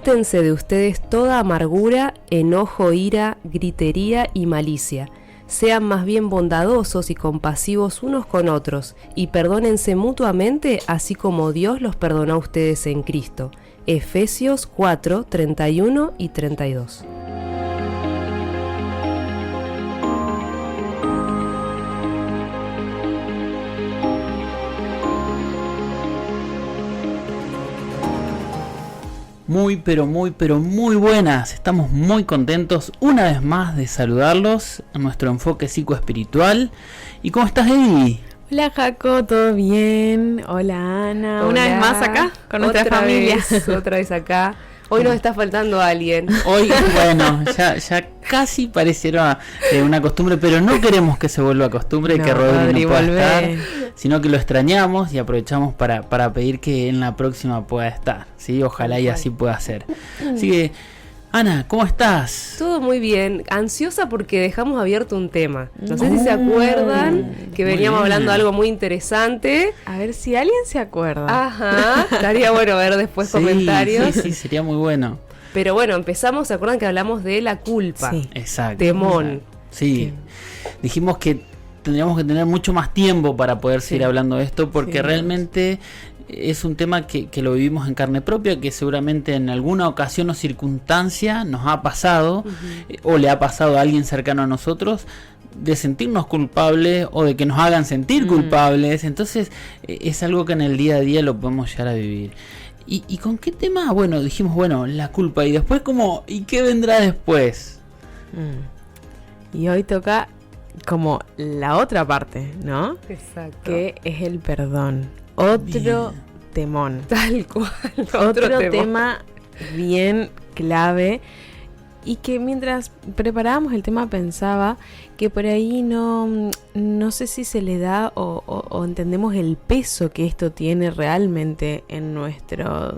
Quítense de ustedes toda amargura, enojo, ira, gritería y malicia. Sean más bien bondadosos y compasivos unos con otros, y perdónense mutuamente, así como Dios los perdonó a ustedes en Cristo. Efesios 4, 31 y 32. Muy buenas. Estamos muy contentos una vez más de saludarlos en nuestro enfoque psicoespiritual. ¿Y cómo estás, Eddie? Hola, Jaco, ¿todo bien? Hola, Ana. Una vez más acá con nuestra familia. Otra vez acá. Hoy nos está faltando alguien. Hoy, bueno, ya casi pareciera una costumbre, pero no queremos que se vuelva costumbre, que Rodri no pueda estar, sino que lo extrañamos y aprovechamos para pedir que en la próxima pueda estar, ¿sí? Ojalá y así pueda ser. Así que, Ana, ¿cómo estás? Todo muy bien, ansiosa porque dejamos abierto un tema. No sé si se acuerdan que veníamos hablando de algo muy interesante. A ver si alguien se acuerda. Ajá, estaría bueno ver después comentarios. Sí, sería muy bueno. Pero bueno, empezamos, ¿se acuerdan que hablamos de la culpa? Sí, exacto. Temón. Sí, dijimos que tendríamos que tener mucho más tiempo para poder seguir hablando de esto, porque realmente es un tema que lo vivimos en carne propia, que seguramente en alguna ocasión o circunstancia nos ha pasado, o le ha pasado a alguien cercano a nosotros, de sentirnos culpables o de que nos hagan sentir culpables. Entonces es algo que en el día a día lo podemos llegar a vivir. ¿Y con qué tema? Bueno, dijimos, la culpa, y después como, ¿y qué vendrá después? Y hoy toca como la otra parte, ¿no? Exacto. Que es el perdón. Otro temón. Tal cual. Otro tema bien clave. Y que mientras preparábamos el tema pensaba que por ahí no sé si se le da o entendemos el peso que esto tiene realmente en nuestra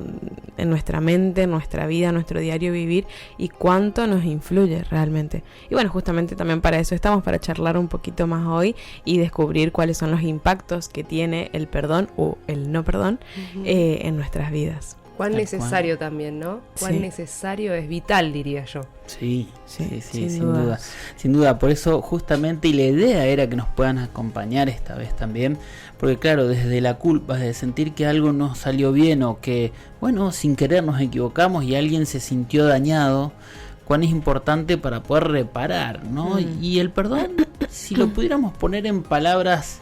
mente, en nuestra vida, en nuestro diario vivir, y cuánto nos influye realmente. Y bueno, justamente también para eso estamos, para charlar un poquito más hoy y descubrir cuáles son los impactos que tiene el perdón o el no perdón en nuestras vidas. Cuán necesario también, ¿no? Cuán necesario, es vital, diría yo. Sí, sin duda. Sin duda, por eso justamente, y la idea era que nos puedan acompañar esta vez también, porque claro, desde la culpa, desde sentir que algo no salió bien o que, sin querer nos equivocamos y alguien se sintió dañado, cuán es importante para poder reparar, ¿no? Y el perdón, si lo pudiéramos poner en palabras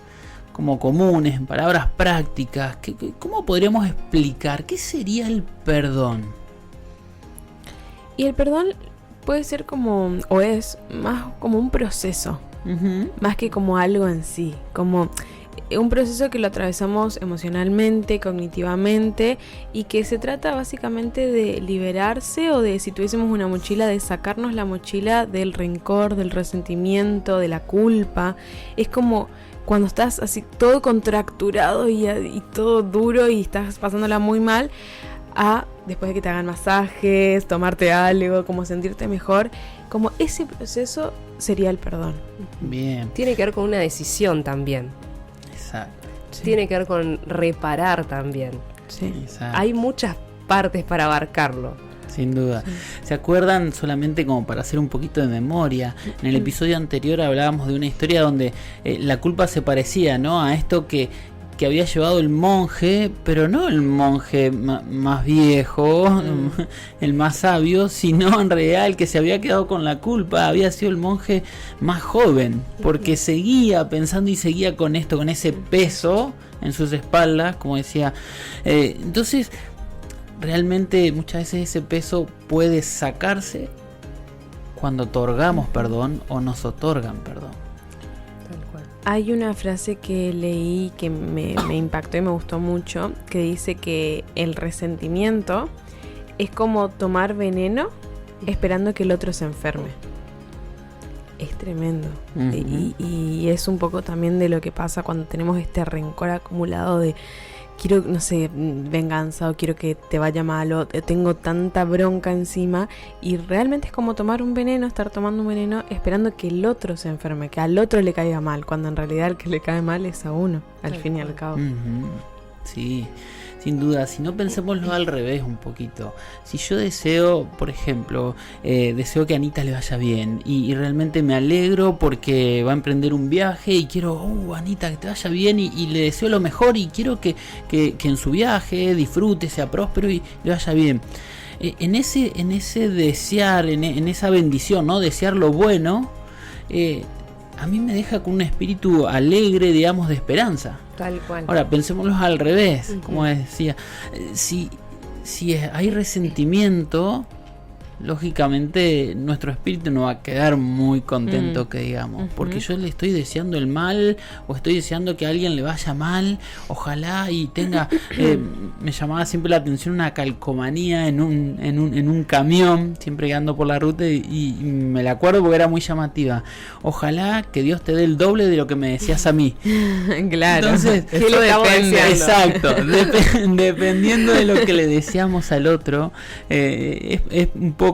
como comunes, en palabras prácticas, ¿cómo podríamos explicar qué sería el perdón? Y el perdón puede ser como, o es más como un proceso, más que como algo en sí, como un proceso que lo atravesamos emocionalmente, cognitivamente, y que se trata básicamente de liberarse, o de, si tuviésemos una mochila, de sacarnos la mochila del rencor, del resentimiento, de la culpa. Es como cuando estás así todo contracturado y todo duro y estás pasándola muy mal, a después de que te hagan masajes, tomarte algo, como sentirte mejor, como ese proceso sería el perdón. Bien. Tiene que ver con una decisión también. Exacto. Sí. Tiene que ver con reparar también. Sí. Exacto. Hay muchas partes para abarcarlo. Sin duda. ¿Se acuerdan, solamente como para hacer un poquito de memoria? En el episodio anterior hablábamos de una historia donde la culpa se parecía, ¿no?, a esto que había llevado el monje, pero no el monje más viejo, el más sabio, sino en realidad el que se había quedado con la culpa había sido el monje más joven, porque seguía pensando y seguía con esto, con ese peso en sus espaldas, como decía. Entonces, realmente muchas veces ese peso puede sacarse cuando otorgamos perdón o nos otorgan perdón. Tal cual. Hay una frase que leí que me impactó y me gustó mucho, que dice que el resentimiento es como tomar veneno esperando que el otro se enferme. Es tremendo. Y es un poco también de lo que pasa cuando tenemos este rencor acumulado de quiero, no sé, venganza, o quiero que te vaya mal, o tengo tanta bronca encima, y realmente es como tomar un veneno, estar tomando un veneno esperando que el otro se enferme, que al otro le caiga mal, cuando en realidad el que le cae mal es a uno, al fin y al cabo. Sí, sin duda. Si no, pensémoslo al revés un poquito. Si yo deseo, por ejemplo, deseo que a Anita le vaya bien y realmente me alegro porque va a emprender un viaje y quiero, Anita, que te vaya bien y le deseo lo mejor y quiero que en su viaje disfrute, sea próspero y le vaya bien. En ese desear, en esa bendición, ¿no? Desear lo bueno, a mí me deja con un espíritu alegre, digamos, de esperanza. Tal cual. Ahora, pensémoslo al revés, como decía. Si hay resentimiento, lógicamente nuestro espíritu no va a quedar muy contento, que digamos, porque yo le estoy deseando el mal o estoy deseando que a alguien le vaya mal, ojalá y tenga me llamaba siempre la atención una calcomanía en un camión, siempre que ando por la ruta y me la acuerdo porque era muy llamativa: ojalá que Dios te dé el doble de lo que me decías a mí. Claro. Entonces, ¿qué le estamos deseando? Exacto, dependiendo de lo que le deseamos al otro, es un poco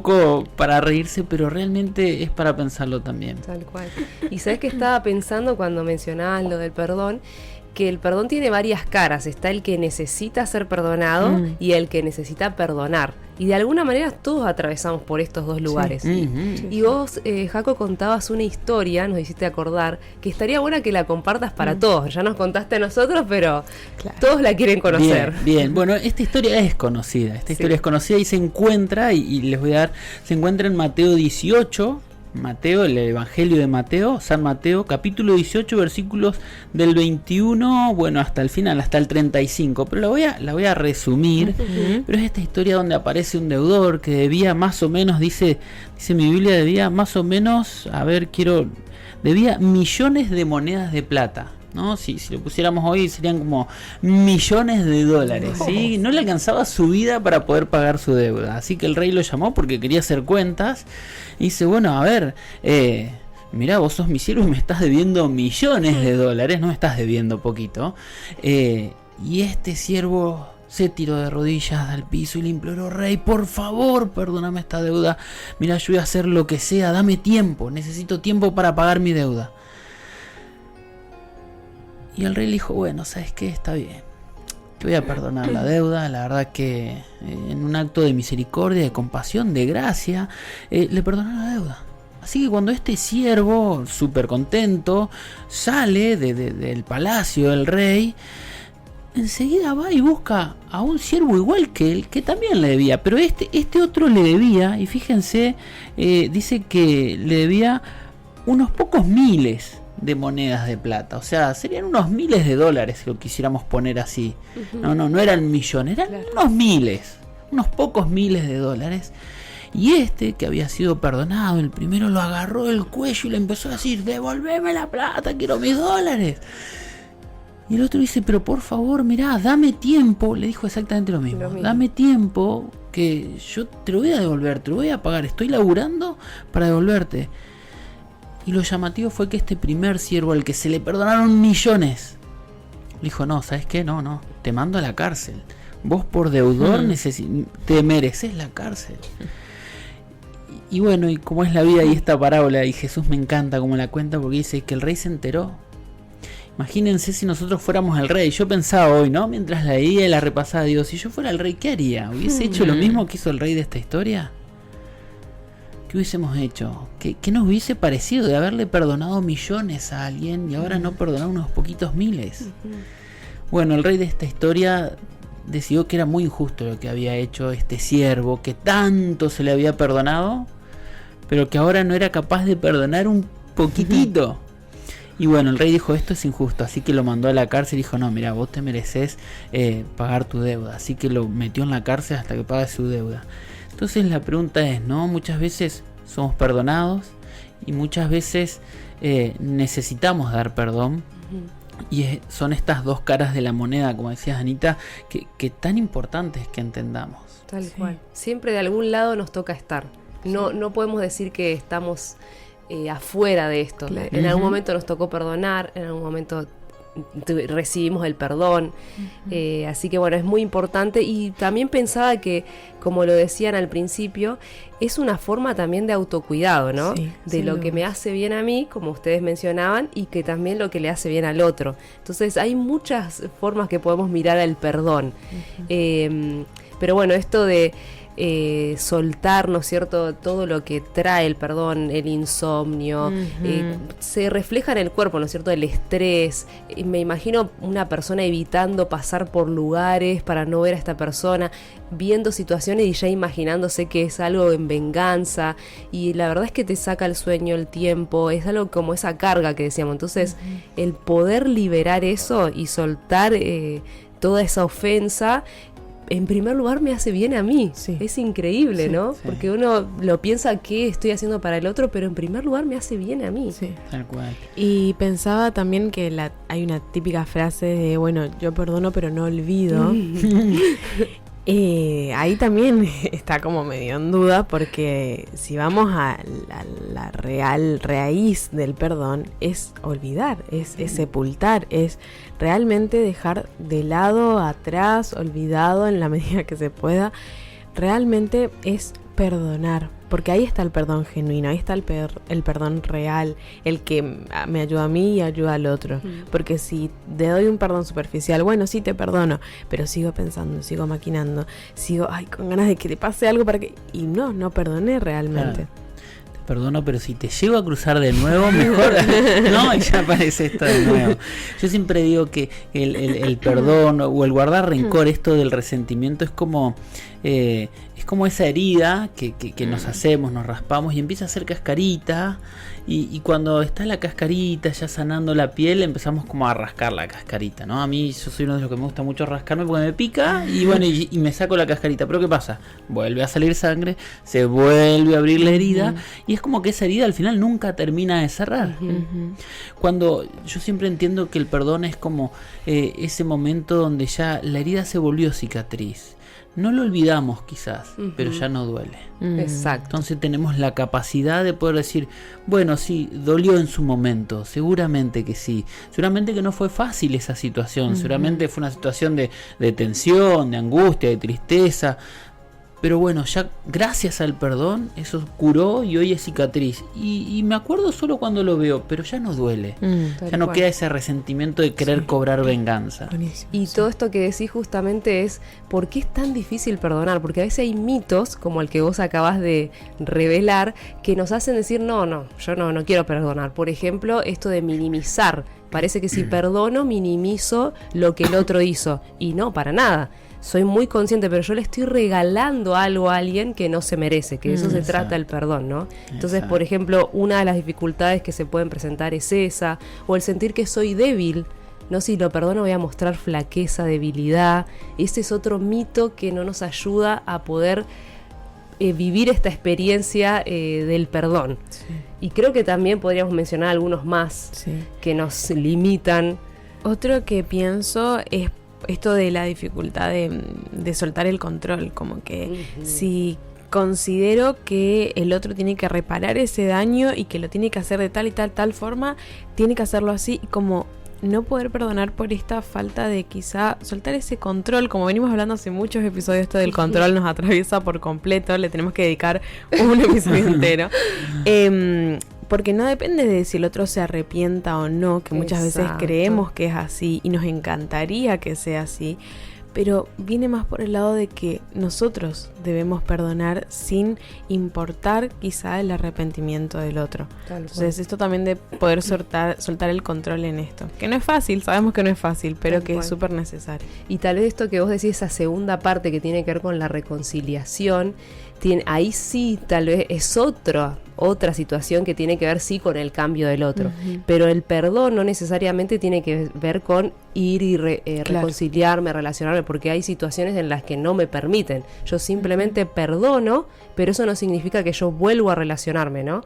para reírse, pero realmente es para pensarlo también. Tal cual. Y sabes que estaba pensando cuando mencionabas lo del perdón, que el perdón tiene varias caras. Está el que necesita ser perdonado y el que necesita perdonar. Y de alguna manera todos atravesamos por estos dos lugares. Sí. Y vos, Jaco, contabas una historia, nos hiciste acordar, que estaría buena que la compartas para todos. Ya nos contaste a nosotros, pero todos la quieren conocer. Bien. Bueno, esta historia es conocida. Historia es conocida y se encuentra, y les voy a dar, se encuentra en Mateo 18. Mateo, el Evangelio de Mateo, San Mateo, capítulo 18, versículos del 21, bueno, hasta el final, hasta el 35, pero la voy a resumir. Pero es esta historia donde aparece un deudor que debía más o menos, dice mi Biblia, debía más o menos, debía millones de monedas de plata, ¿no? Si lo pusiéramos hoy serían como millones de dólares, ¿sí? No le alcanzaba su vida para poder pagar su deuda, así que el rey lo llamó porque quería hacer cuentas y dice: bueno, a ver, mirá, vos sos mi siervo y me estás debiendo millones de dólares, no me estás debiendo poquito. Y este siervo se tiró de rodillas al piso y le imploró: rey, por favor, perdóname esta deuda, mirá, yo voy a hacer lo que sea, dame tiempo, necesito tiempo para pagar mi deuda. Y el rey le dijo: bueno, ¿sabes qué? Está bien, te voy a perdonar la deuda. La verdad que en un acto de misericordia, de compasión, de gracia, le perdonó la deuda. Así que cuando este siervo, súper contento, sale del palacio del rey, enseguida va y busca a un siervo igual que él, que también le debía. Pero este otro le debía, y fíjense, dice que le debía unos pocos miles de monedas de plata, o sea, serían unos miles de dólares si lo quisiéramos poner así. No eran millones, eran unos miles, unos pocos miles de dólares. Y este que había sido perdonado, el primero, lo agarró del cuello y le empezó a decir: devolveme la plata, quiero mis dólares. Y el otro dice: pero por favor, mirá, dame tiempo. Le dijo exactamente lo mismo. Dame tiempo, que yo te lo voy a devolver, te lo voy a pagar, estoy laburando para devolverte. Y lo llamativo fue que este primer siervo, al que se le perdonaron millones, le dijo: no, ¿sabes qué? No, te mando a la cárcel. Vos por deudor te mereces la cárcel. Y bueno, y como es la vida y esta parábola, y Jesús me encanta como la cuenta, porque dice que el rey se enteró. Imagínense si nosotros fuéramos el rey. Yo pensaba hoy, ¿no? Mientras la leía y la repasaba, digo, si yo fuera el rey, ¿qué haría? ¿Hubiese hecho lo mismo que hizo el rey de esta historia? ¿Qué hubiésemos hecho? ¿Qué nos hubiese parecido de haberle perdonado millones a alguien y ahora no perdonar unos poquitos miles? Bueno, el rey de esta historia decidió que era muy injusto lo que había hecho este siervo, que tanto se le había perdonado, pero que ahora no era capaz de perdonar un poquitito. Y bueno, el rey dijo: esto es injusto, así que lo mandó a la cárcel y dijo: no, mira, vos te mereces pagar tu deuda. Así que lo metió en la cárcel hasta que pague su deuda. Entonces la pregunta es, ¿no? Muchas veces somos perdonados y muchas veces necesitamos dar perdón. Y son estas dos caras de la moneda, como decías, Anita, que tan importantes que entendamos. Tal cual. Siempre de algún lado nos toca estar. No podemos decir que estamos afuera de esto. En algún momento nos tocó perdonar, en algún momento recibimos el perdón. Así que bueno, es muy importante. Y también pensaba que, como lo decían al principio, es una forma también de autocuidado, ¿no? Sí, de lo que me hace bien a mí, como ustedes mencionaban, y que también lo que le hace bien al otro. Entonces hay muchas formas que podemos mirar al perdón. Pero bueno, esto de soltar, ¿no es cierto?, todo lo que trae el perdón, el insomnio, se refleja en el cuerpo, ¿no es cierto?, el estrés. Me imagino una persona evitando pasar por lugares para no ver a esta persona, viendo situaciones y ya imaginándose que es algo en venganza, y la verdad es que te saca el sueño, el tiempo, es algo como esa carga que decíamos. Entonces, el poder liberar eso y soltar toda esa ofensa, en primer lugar me hace bien a mí. Sí. Es increíble, sí, ¿no? Sí. Porque uno lo piensa que estoy haciendo para el otro, pero en primer lugar me hace bien a mí. Sí. Tal cual. Y pensaba también que hay una típica frase de, bueno, yo perdono pero no olvido. Ahí también está como medio en duda, porque si vamos a la real raíz del perdón, es olvidar, es sepultar, es realmente dejar de lado, atrás, olvidado en la medida que se pueda. Realmente es perdonar, porque ahí está el perdón genuino, ahí está el perdón real, el que me ayuda a mí y ayuda al otro. Porque si te doy un perdón superficial, bueno, sí te perdono, pero sigo pensando, sigo maquinando, sigo con ganas de que te pase algo para que... Y no perdoné realmente. Claro. Perdono, pero si te llego a cruzar de nuevo, mejor no, y ya aparece esto de nuevo. Yo siempre digo que el perdón o el guardar rencor, esto del resentimiento, es como esa herida que nos hacemos, nos raspamos y empieza a hacer cascarita, y cuando está la cascarita ya sanando la piel, empezamos como a rascar la cascarita, ¿no? A mí, yo soy uno de los que me gusta mucho rascarme porque me pica, y bueno, y me saco la cascarita. Pero ¿qué pasa? Vuelve a salir sangre, se vuelve a abrir la herida, y es como que esa herida al final nunca termina de cerrar. Cuando yo siempre entiendo que el perdón es como ese momento donde ya la herida se volvió cicatriz. No lo olvidamos quizás, pero ya no duele. Exacto. Entonces tenemos la capacidad de poder decir, bueno, sí, dolió en su momento, seguramente que sí. Seguramente que no fue fácil esa situación, seguramente fue una situación de tensión, de angustia, de tristeza. Pero bueno, ya gracias al perdón, eso curó y hoy es cicatriz. Y me acuerdo solo cuando lo veo, pero ya no duele. Ya no queda ese resentimiento de querer cobrar venganza. Buenísimo, y todo esto que decís justamente es, ¿por qué es tan difícil perdonar? Porque a veces hay mitos, como el que vos acabas de revelar, que nos hacen decir, no, yo no quiero perdonar. Por ejemplo, esto de minimizar. Parece que si perdono, minimizo lo que el otro hizo. Y no, para nada. Soy muy consciente, pero yo le estoy regalando algo a alguien que no se merece, que de eso se trata el perdón, ¿no? Entonces, por ejemplo, una de las dificultades que se pueden presentar es esa, o el sentir que soy débil, ¿no? Si lo perdono voy a mostrar flaqueza, debilidad. Ese es otro mito que no nos ayuda a poder vivir esta experiencia del perdón. Sí. Y creo que también podríamos mencionar algunos más que nos limitan. Otro que pienso es esto de la dificultad de soltar el control, como que si considero que el otro tiene que reparar ese daño y que lo tiene que hacer de tal y tal forma, tiene que hacerlo así, y como no poder perdonar por esta falta de quizá soltar ese control. Como venimos hablando hace muchos episodios, esto del control nos atraviesa por completo, le tenemos que dedicar un episodio entero. Porque no depende de si el otro se arrepienta o no, que muchas veces creemos que es así y nos encantaría que sea así, pero viene más por el lado de que nosotros debemos perdonar sin importar quizá el arrepentimiento del otro. Entonces esto también de poder soltar el control en esto, que no es fácil, sabemos que no es fácil, pero que es súper necesario. Y tal vez esto que vos decís, esa segunda parte que tiene que ver con la reconciliación, ahí sí tal vez es otra situación que tiene que ver sí con el cambio del otro, pero el perdón no necesariamente tiene que ver con ir y reconciliarme, relacionarme, porque hay situaciones en las que no me permiten. Yo simplemente perdono, pero eso no significa que yo vuelvo a relacionarme, ¿no?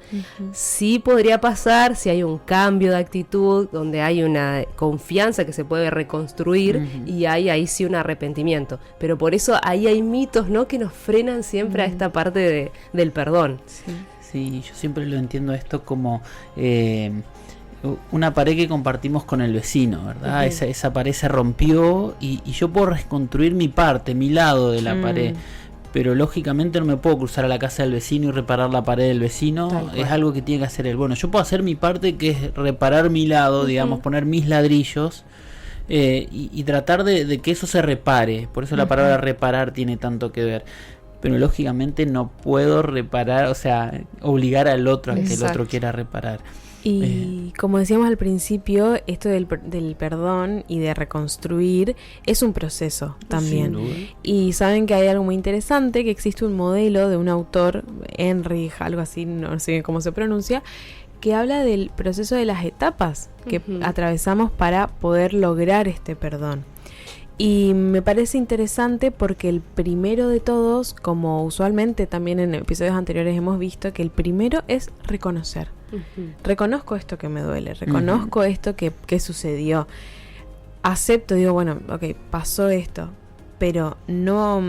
Sí podría pasar si hay un cambio de actitud, donde hay una confianza que se puede reconstruir, y hay ahí sí un arrepentimiento, pero por eso ahí hay mitos, ¿no?, que nos frenan siempre a esta parte del perdón. Sí, yo siempre lo entiendo esto como una pared que compartimos con el vecino, ¿verdad? Esa pared se rompió y yo puedo reconstruir mi parte, mi lado de la pared. Pero lógicamente no me puedo cruzar a la casa del vecino y reparar la pared del vecino. Es algo que tiene que hacer él. Bueno, yo puedo hacer mi parte, que es reparar mi lado, digamos, poner mis ladrillos y tratar de que eso se repare. Por eso la palabra reparar tiene tanto que ver. Pero lógicamente no puedo reparar, o sea, obligar al otro a que el otro quiera reparar. Y como decíamos al principio, esto del perdón y de reconstruir es un proceso también. Y saben que hay algo muy interesante, que existe un modelo de un autor, Henry, algo así, no sé cómo se pronuncia, que habla del proceso de las etapas que atravesamos para poder lograr este perdón. Y me parece interesante porque el primero de todos, como usualmente también en episodios anteriores hemos visto, que el primero es reconocer. Reconozco esto que me duele, reconozco esto que sucedió. Acepto, digo, bueno, ok, pasó esto, pero no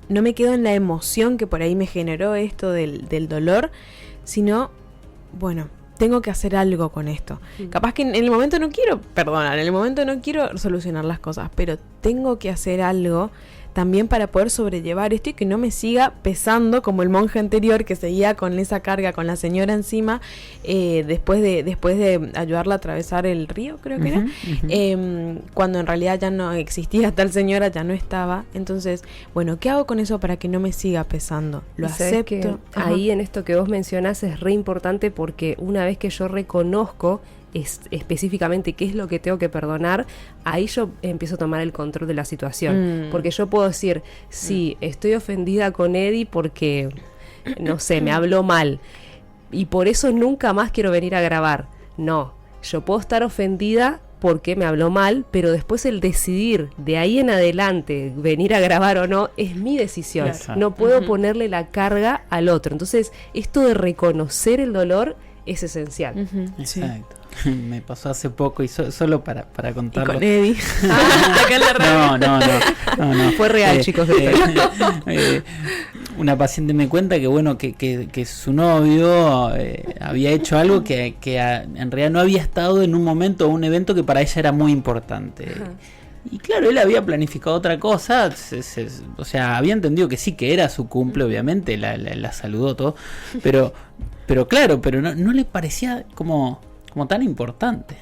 me quedo en la emoción que por ahí me generó esto del dolor, sino, bueno, tengo que hacer algo con esto. Capaz que en el momento no quiero perdonar, en el momento no quiero solucionar las cosas, pero tengo que hacer algo también para poder sobrellevar esto y que no me siga pesando como el monje anterior que seguía con esa carga, con la señora encima, después de ayudarla a atravesar el río, creo que era, cuando en realidad ya no existía tal señora, ya no estaba. Entonces, bueno, ¿qué hago con eso para que no me siga pesando? Lo acepto. Ahí en esto que vos mencionás es re importante, porque una vez que yo reconozco específicamente qué es lo que tengo que perdonar, ahí yo empiezo a tomar el control de la situación, porque yo puedo decir, sí, estoy ofendida con Eddie porque, no sé, me habló mal y por eso nunca más quiero venir a grabar. No, yo puedo estar ofendida porque me habló mal, pero después el decidir de ahí en adelante venir a grabar o no es mi decisión. Claro. No puedo ponerle la carga al otro. Entonces, esto de reconocer el dolor es esencial. Exacto. Me pasó hace poco y solo para contarlo. ¿Y con Eddie? No. Fue real, chicos. Una paciente me cuenta que bueno que su novio había hecho algo que en realidad no había estado en un momento o un evento que para ella era muy importante. Y claro, él había planificado otra cosa, o sea, había entendido que sí, que era su cumple, obviamente, la saludó todo, pero claro, pero no le parecía como tan importante.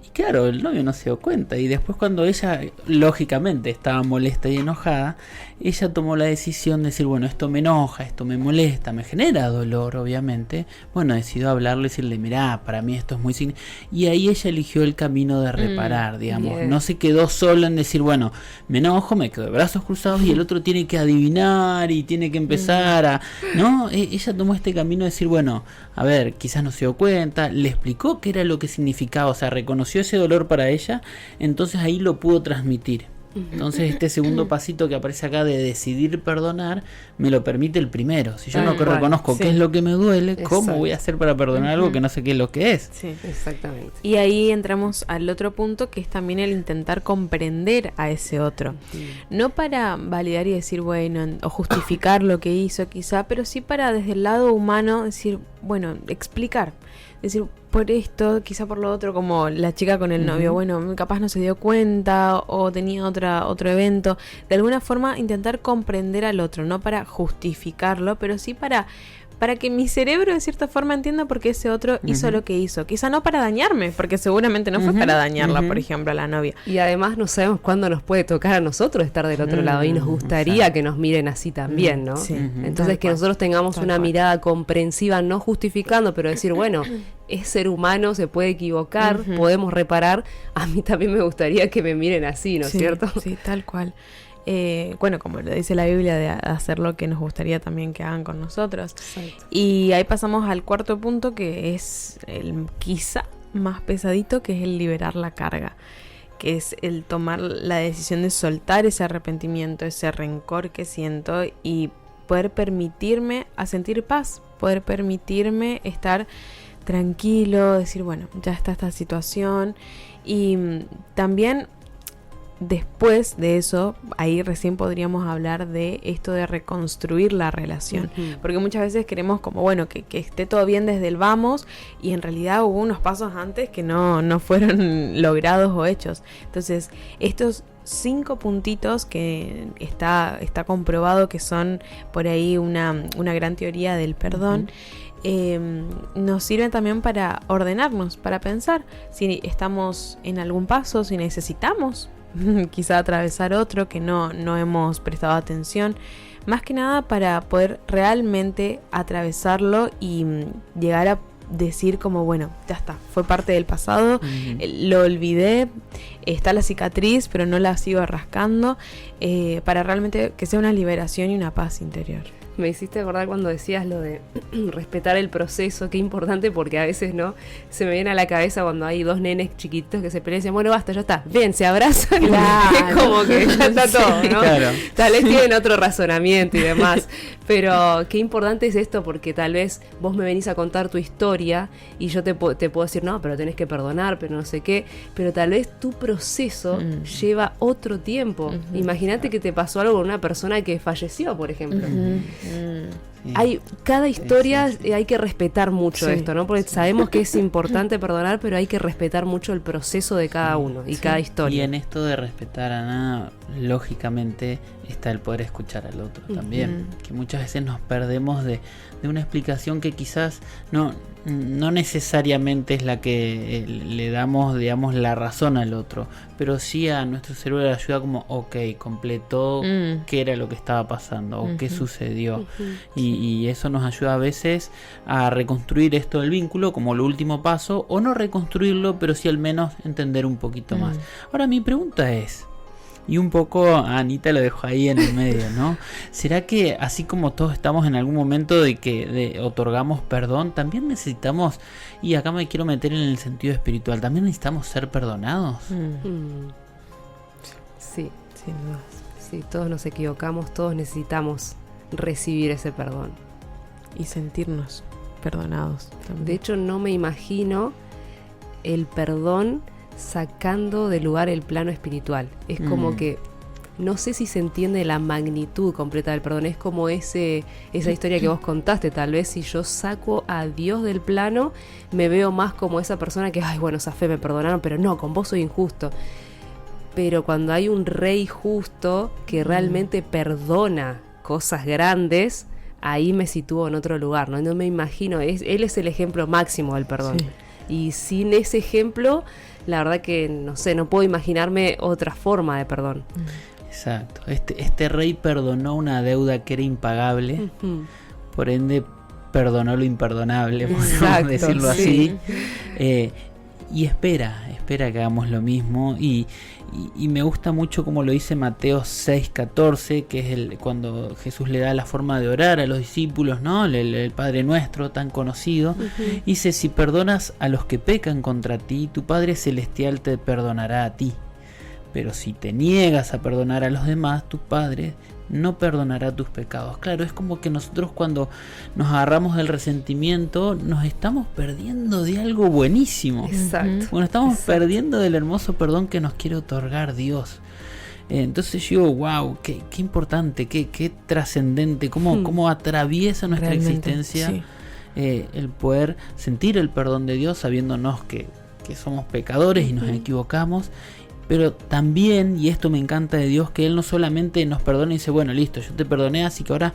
Y claro, el novio no se dio cuenta. Y después, cuando ella, lógicamente, estaba molesta y enojada, ella tomó la decisión de decir, bueno, esto me enoja, esto me molesta, me genera dolor, obviamente. Bueno, decidió hablarle y decirle, mirá, para mí esto es muy significativo. Y ahí ella eligió el camino de reparar, digamos. No se quedó solo en decir, bueno, me enojo, me quedo de brazos cruzados y el otro tiene que adivinar y tiene que empezar a... No, ella tomó este camino de decir, bueno, a ver, quizás no se dio cuenta, le explicó qué era lo que significaba, o sea, reconoció ese dolor para ella, entonces ahí lo pudo transmitir. Entonces este segundo pasito que aparece acá de decidir perdonar me lo permite el primero. Si yo no reconozco qué es lo que me duele, ¿cómo voy a hacer para perdonar algo que no sé qué es lo que es? Sí, exactamente. Y ahí entramos al otro punto, que es también el intentar comprender a ese otro. No para validar y decir, bueno, o justificar lo que hizo quizá, pero sí para desde el lado humano decir, bueno, explicar. Decir, por esto, quizá por lo otro, como la chica con el novio, bueno, capaz no se dio cuenta o tenía otro evento. De alguna forma intentar comprender al otro, no para justificarlo, pero sí para que mi cerebro de cierta forma entienda por qué ese otro hizo lo que hizo. Quizá no para dañarme, porque seguramente no fue para dañarla, por ejemplo, a la novia. Y además no sabemos cuándo nos puede tocar a nosotros estar del otro lado, y nos gustaría que nos miren así también, ¿no? Sí. Entonces que nosotros tengamos una mirada comprensiva, no justificando, pero decir, bueno, es ser humano, se puede equivocar, podemos reparar. A mí también me gustaría que me miren así, ¿no es cierto? Sí, tal cual. Bueno, como lo dice la Biblia, de hacer lo que nos gustaría también que hagan con nosotros. Exacto. Y ahí pasamos al cuarto punto, que es el quizá más pesadito, que es el liberar la carga, que es el tomar la decisión de soltar ese arrepentimiento, ese rencor que siento, y poder permitirme a sentir paz, poder permitirme estar tranquilo, decir, bueno, ya está esta situación. Y también después de eso, ahí recién podríamos hablar de esto de reconstruir la relación. Porque muchas veces queremos como, bueno, que esté todo bien desde el vamos, y en realidad hubo unos pasos antes que no fueron logrados o hechos. Entonces, estos 5 puntitos que está comprobado que son por ahí una gran teoría del perdón, nos sirven también para ordenarnos, para pensar si estamos en algún paso, si necesitamos quizá atravesar otro que no hemos prestado atención, más que nada para poder realmente atravesarlo y llegar a decir como, bueno, ya está, fue parte del pasado, lo olvidé, está la cicatriz, pero no la sigo rascando, para realmente que sea una liberación y una paz interior. Me hiciste acordar cuando decías lo de respetar el proceso, qué importante, porque a veces no se me viene a la cabeza cuando hay 2 nenes chiquitos que se pelean y dicen, bueno, basta, ya está, bien, se abrazan, claro. Es como que ya está todo, ¿no? Claro. Tal vez tienen otro razonamiento y demás, pero qué importante es esto, porque tal vez vos me venís a contar tu historia y yo te puedo decir, no, pero tenés que perdonar, pero no sé qué, pero tal vez tu proceso lleva otro tiempo. Imagínate que te pasó algo con una persona que falleció, por ejemplo. Cada historia hay que respetar mucho esto, ¿no? Porque sabemos que es importante perdonar, pero hay que respetar mucho el proceso de cada uno y cada historia. Y en esto de respetar a nada, lógicamente está el poder escuchar al otro también, que muchas veces nos perdemos de una explicación que quizás no necesariamente es la que le damos, digamos, la razón al otro, pero sí a nuestro cerebro le ayuda como, ok, completó qué era lo que estaba pasando o qué sucedió, y eso nos ayuda a veces a reconstruir esto del vínculo como lo último paso, o no reconstruirlo, pero sí al menos entender un poquito más. Ahora mi pregunta es, y un poco a Anita lo dejo ahí en el medio, ¿no? ¿Será que así como todos estamos en algún momento de otorgamos perdón, también necesitamos, y acá me quiero meter en el sentido espiritual, también necesitamos ser perdonados? Sí, sin duda. Sí, todos nos equivocamos, todos necesitamos recibir ese perdón. Y sentirnos perdonados también. De hecho, no me imagino el perdón sacando de lugar el plano espiritual. Es como que no sé si se entiende la magnitud completa del perdón. Es como esa historia que vos contaste. Tal vez si yo saco a Dios del plano, me veo más como esa persona que, ay, bueno, esa fe me perdonaron, pero no, con vos soy injusto. Pero cuando hay un rey justo que realmente perdona cosas grandes, ahí me sitúo en otro lugar, ¿no? No me imagino, él es el ejemplo máximo del perdón. Sí. Y sin ese ejemplo, la verdad que no sé, no puedo imaginarme otra forma de perdón. Exacto. Este rey perdonó una deuda que era impagable, por ende perdonó lo imperdonable, podemos decirlo así. Y espera que hagamos lo mismo, y me gusta mucho como lo dice Mateo 6:14, que es cuando Jesús le da la forma de orar a los discípulos, ¿no? El Padre Nuestro tan conocido. Dice, si perdonas a los que pecan contra ti, tu Padre Celestial te perdonará a ti. Pero si te niegas a perdonar a los demás, tu Padre no perdonará tus pecados. Claro, es como que nosotros cuando nos agarramos del resentimiento nos estamos perdiendo de algo buenísimo. Exacto. Bueno, estamos perdiendo del hermoso perdón que nos quiere otorgar Dios. Entonces yo, wow, qué importante, qué trascendente, cómo atraviesa nuestra existencia el poder sentir el perdón de Dios, sabiéndonos que somos pecadores y nos equivocamos. Pero también, y esto me encanta de Dios, que Él no solamente nos perdona y dice, bueno, listo, yo te perdoné, así que ahora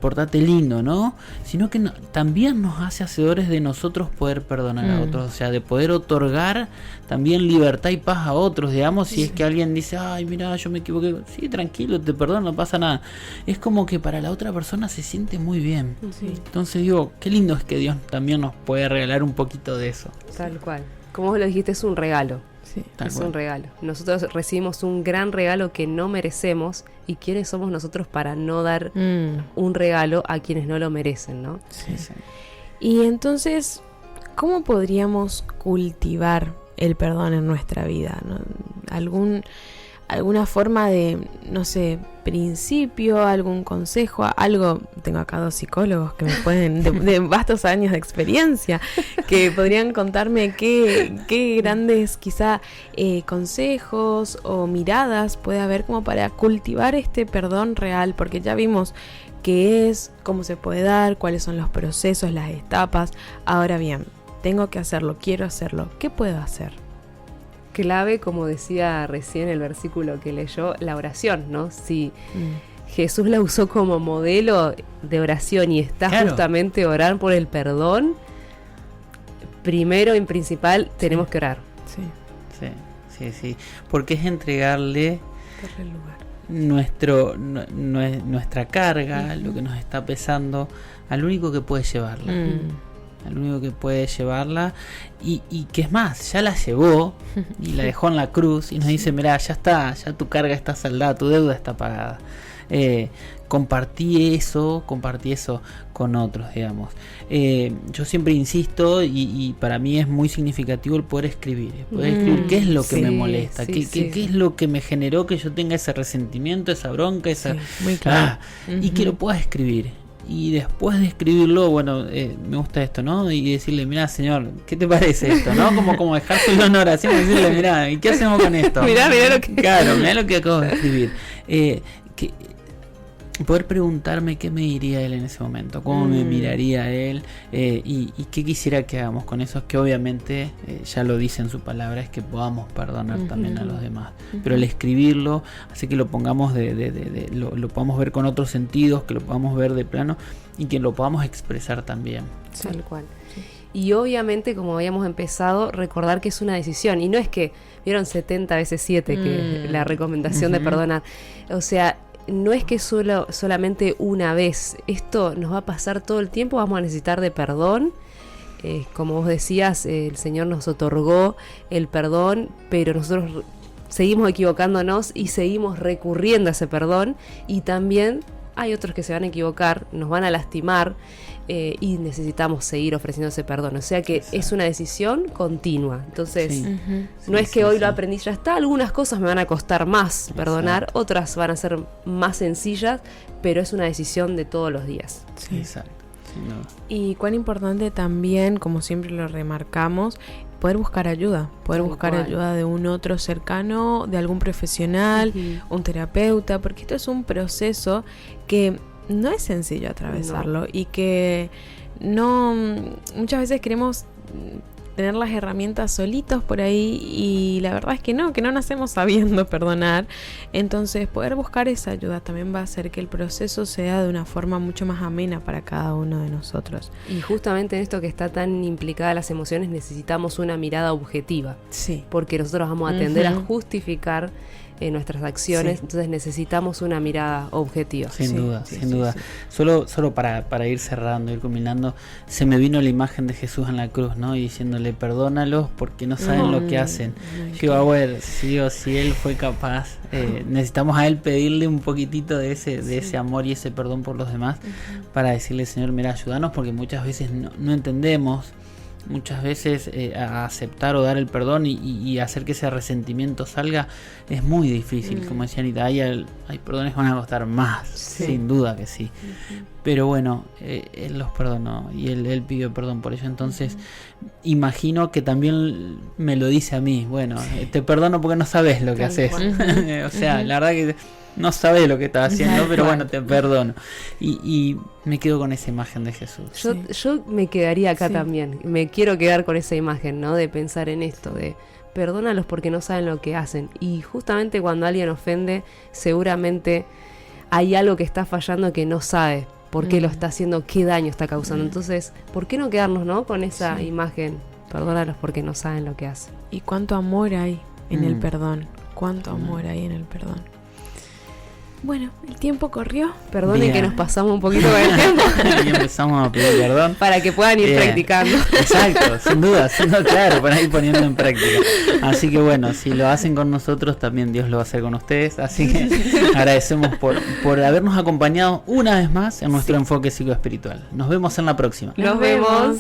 portate lindo, ¿no? Sino que también nos hace hacedores de nosotros poder perdonar a otros, o sea, de poder otorgar también libertad y paz a otros, digamos, si es que alguien dice, ay, mira, yo me equivoqué, sí, tranquilo, te perdono, no pasa nada. Es como que para la otra persona se siente muy bien. Entonces digo, qué lindo es que Dios también nos puede regalar un poquito de eso. Tal cual. Como vos lo dijiste, es un regalo. Sí, es un regalo. Nosotros recibimos un gran regalo que no merecemos, y quiénes somos nosotros para no dar un regalo a quienes no lo merecen, ¿no? Sí. Y entonces, ¿cómo podríamos cultivar el perdón en nuestra vida, ¿no? alguna forma de, no sé, principio, algún consejo, algo. Tengo acá 2 psicólogos que me pueden, de vastos años de experiencia, que podrían contarme qué grandes quizá consejos o miradas puede haber como para cultivar este perdón real, porque ya vimos qué es, cómo se puede dar, cuáles son los procesos, las etapas. Ahora bien, tengo que hacerlo, quiero hacerlo, ¿qué puedo hacer? Clave, como decía recién el versículo que leyó, la oración, ¿no? Si Jesús la usó como modelo de oración y está justamente orar por el perdón, primero y principal tenemos que orar. Sí, porque es entregarle nuestra carga, lo que nos está pesando, al único que puede llevarla. Al único que puede llevarla y que es más, ya la llevó y la dejó en la cruz y nos dice, mirá, ya está, ya tu carga está saldada, tu deuda está pagada. Compartí eso con otros, digamos. Yo siempre insisto y para mí es muy significativo el poder escribir. Escribir qué es lo que me molesta, qué es lo que me generó que yo tenga ese resentimiento, esa bronca, muy claro. Y que lo pueda escribir. Y después de escribirlo, bueno, me gusta esto, ¿no? Y decirle, mirá, Señor, ¿qué te parece esto? ¿No? Como dejárselo en oración y decirle, mirá, ¿y qué hacemos con esto? mirá lo que... Claro, mirá lo que acabo de escribir. Poder preguntarme qué me diría él en ese momento, cómo me miraría él, y qué quisiera que hagamos con eso, que obviamente ya lo dice en su palabra, es que podamos perdonar también a los demás. Pero el escribirlo hace que lo pongamos lo podamos ver con otros sentidos, que lo podamos ver de plano y que lo podamos expresar también. Tal cual. Y obviamente, como habíamos empezado, recordar que es una decisión. Y no es que, vieron 70 veces 7, que la recomendación de perdonar. O sea, no es que solamente una vez. Esto nos va a pasar todo el tiempo. Vamos a necesitar de perdón. Como vos decías, el Señor nos otorgó el perdón, pero nosotros seguimos equivocándonos y seguimos recurriendo a ese perdón. Y también hay otros que se van a equivocar, nos van a lastimar, y necesitamos seguir ofreciendo ese perdón. O sea que es una decisión continua. Entonces, no es que hoy lo aprendí, ya está. Algunas cosas me van a costar más perdonar, otras van a ser más sencillas, pero es una decisión de todos los días. Exacto. Y cuán importante también, como siempre lo remarcamos, poder buscar ayuda, ayuda de un otro cercano, de algún profesional, un terapeuta, porque esto es un proceso que no es sencillo atravesarlo y que no, muchas veces queremos tener las herramientas solitos por ahí y la verdad es que no nacemos sabiendo perdonar. Entonces poder buscar esa ayuda también va a hacer que el proceso sea de una forma mucho más amena para cada uno de nosotros. Y justamente en esto que está tan implicada las emociones, necesitamos una mirada objetiva. Sí. Porque nosotros vamos a tender a justificar nuestras acciones, entonces necesitamos una mirada objetiva. Sin duda. Solo para ir cerrando, ir culminando, se me vino la imagen de Jesús en la cruz, ¿no? Y diciéndole, perdónalos porque no saben lo que hacen. Yo, a ver, si él fue capaz, necesitamos a él pedirle un poquitito de ese amor y ese perdón por los demás, para decirle, Señor, mira, ayúdanos, porque muchas veces no entendemos. Muchas veces a aceptar o dar el perdón y hacer que ese resentimiento salga es muy difícil. Como decía Anita, hay perdones que van a costar más, sin duda que sí. Pero bueno, él los perdonó y él pidió perdón por ello. Entonces imagino que también me lo dice a mí. Bueno, te perdono porque no sabes lo que haces. O sea, la verdad que no sabes lo que estás haciendo, pero bueno, te perdono. Y me quedo con esa imagen de Jesús. Yo me quedaría acá también. Me quiero quedar con esa imagen, ¿no? De pensar en esto, de perdónalos porque no saben lo que hacen. Y justamente cuando alguien ofende, seguramente hay algo que está fallando que no sabe por qué lo está haciendo, qué daño está causando. Entonces, ¿por qué no quedarnos, no, con esa imagen? Perdónalos porque no saben lo que hacen. Y cuánto amor hay en el perdón. Cuánto amor hay en el perdón. Bueno, el tiempo corrió. Perdonen que nos pasamos un poquito con el tiempo. Y empezamos a pedir perdón. Para que puedan ir practicando. Exacto, sin duda, claro, para ir poniendo en práctica. Así que bueno, si lo hacen con nosotros, también Dios lo va a hacer con ustedes. Así que agradecemos por habernos acompañado una vez más en nuestro enfoque psicoespiritual. Nos vemos en la próxima. Nos vemos.